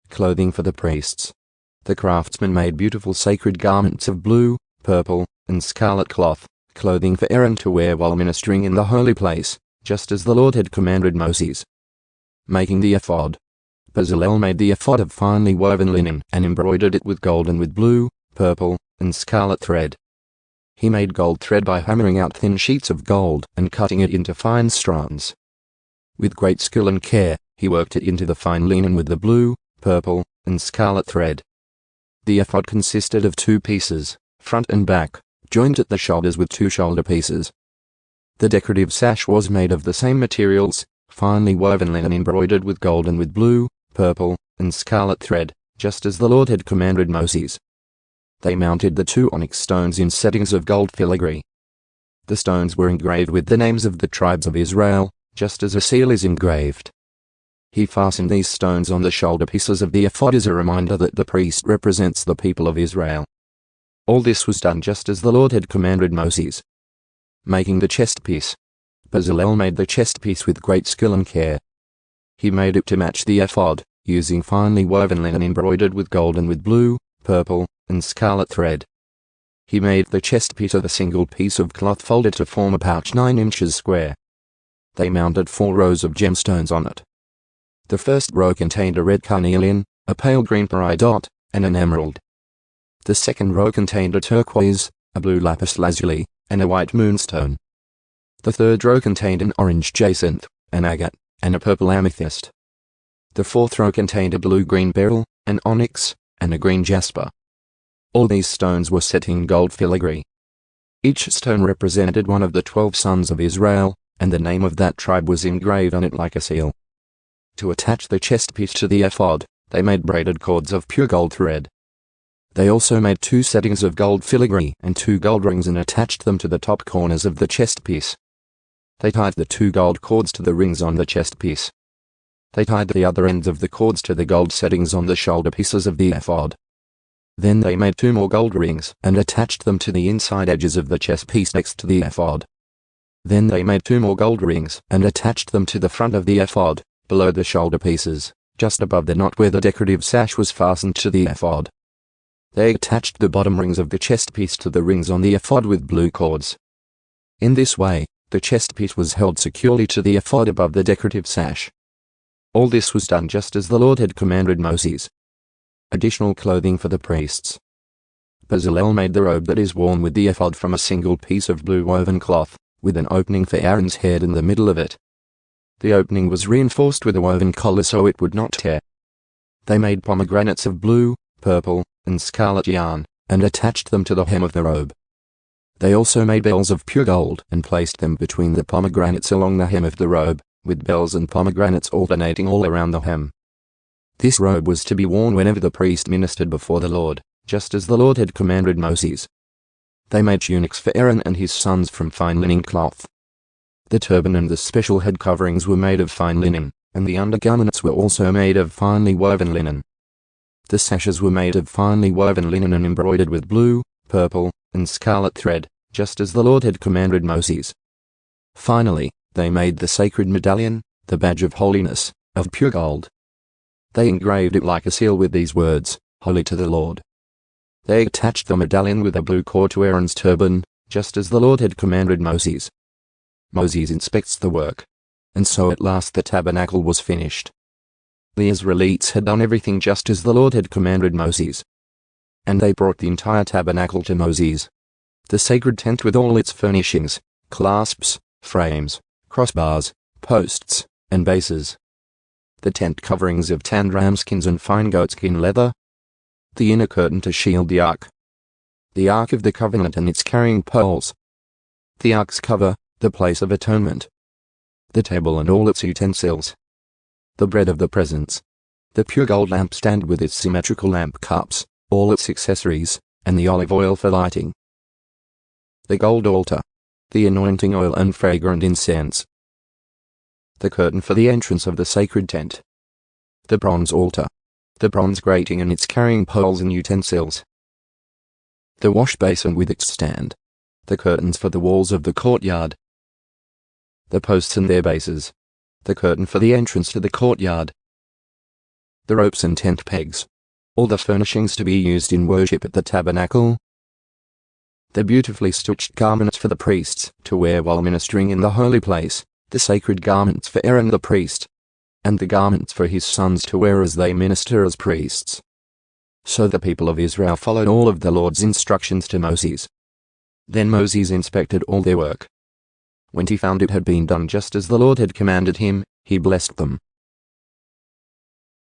clothing for the priests. The craftsmen made beautiful sacred garments of blue, purple, and scarlet cloth, clothing for Aaron to wear while ministering in the holy place, just as the Lord had commanded Moses. Making the ephod. Bezalel made the ephod of finely woven linen and embroidered it with gold and with blue, purple, and scarlet thread. He made gold thread by hammering out thin sheets of gold and cutting it into fine strands. With great skill and care, he worked it into the fine linen with the blue, purple, and scarlet thread. The ephod consisted of 2 pieces, front and back, joined at the shoulders with 2 shoulder pieces. The decorative sash was made of the same materials, finely woven linen embroidered with gold and with blue, purple, and scarlet thread, just as the Lord had commanded Moses. They mounted the 2 onyx stones in settings of gold filigree. The stones were engraved with the names of the tribes of Israel, just as a seal is engraved. He fastened these stones on the shoulder pieces of the ephod as a reminder that the priest represents the people of Israel. All this was done just as the Lord had commanded Moses. Making the chest piece. Bezalel made the chest piece with great skill and care. He made it to match the ephod, using finely woven linen embroidered with gold and with blue, purple, and scarlet thread. He made the chest piece of a single piece of cloth folded to form a pouch 9 inches square. They mounted 4 rows of gemstones on it. The first row contained a red carnelian, a pale green peridot, and an emerald. The second row contained a turquoise, a blue lapis lazuli, and a white moonstone. The third row contained an orange jacinth, an agate, and a purple amethyst. The fourth row contained a blue-green beryl, an onyx, and a green jasper. All these stones were set in gold filigree. Each stone represented one of the 12 sons of Israel, and the name of that tribe was engraved on it like a seal. To attach the chest piece to the ephod, they made braided cords of pure gold thread. They also made 2 settings of gold filigree and 2 gold rings and attached them to the top corners of the chest piece. They tied the 2 gold cords to the rings on the chest piece. They tied the other ends of the cords to the gold settings on the shoulder pieces of the ephod. Then they made 2 more gold rings and attached them to the inside edges of the chest piece next to the ephod. Then they made 2 more gold rings and attached them to the front of the ephod, below the shoulder pieces, just above the knot where the decorative sash was fastened to the ephod. They attached the bottom rings of the chest piece to the rings on the ephod with blue cords. In this way, the chest piece was held securely to the ephod above the decorative sash. All this was done just as the Lord had commanded Moses. Additional clothing for the priests. Bezalel made the robe that is worn with the ephod from a single piece of blue woven cloth, with an opening for Aaron's head in the middle of it. The opening was reinforced with a woven collar so it would not tear. They made pomegranates of blue, purple, and scarlet yarn, and attached them to the hem of the robe. They also made bells of pure gold and placed them between the pomegranates along the hem of the robe, with bells and pomegranates alternating all around the hem. This robe was to be worn whenever the priest ministered before the Lord, just as the Lord had commanded Moses. They made tunics for Aaron and his sons from fine linen cloth. The turban and the special head coverings were made of fine linen, and the undergarments were also made of finely woven linen. The sashes were made of finely woven linen and embroidered with blue, purple, and scarlet thread, just as the Lord had commanded Moses. Finally, they made the sacred medallion, the badge of holiness, of pure gold. They engraved it like a seal with these words, "Holy to the Lord." They attached the medallion with a blue cord to Aaron's turban, just as the Lord had commanded Moses. Moses inspects the work. And so at last the tabernacle was finished. The Israelites had done everything just as the Lord had commanded Moses. And they brought the entire tabernacle to Moses. The sacred tent with all its furnishings, clasps, frames, crossbars, posts, and bases. The tent coverings of tanned ram skins and fine goatskin leather. The inner curtain to shield the ark. The Ark of the Covenant and its carrying poles. The ark's cover, the place of atonement. The table and all its utensils. The bread of the presence. The pure gold lampstand with its symmetrical lamp cups, all its accessories, and the olive oil for lighting. The gold altar. The anointing oil and fragrant incense. The curtain for the entrance of the sacred tent. The bronze altar. The bronze grating and its carrying poles and utensils. The wash basin with its stand. The curtains for the walls of the courtyard. The posts and their bases. The curtain for the entrance to the courtyard. the ropes and tent pegs, all the furnishings to be used in worship at the tabernacle, the beautifully stitched garments for the priests to wear while ministering in the holy place, the sacred garments for Aaron the priest, and the garments for his sons to wear as they minister as priests. So the people of Israel followed all of the Lord's instructions to Moses. Then Moses inspected all their work. When he found it had been done just as the Lord had commanded him, he blessed them.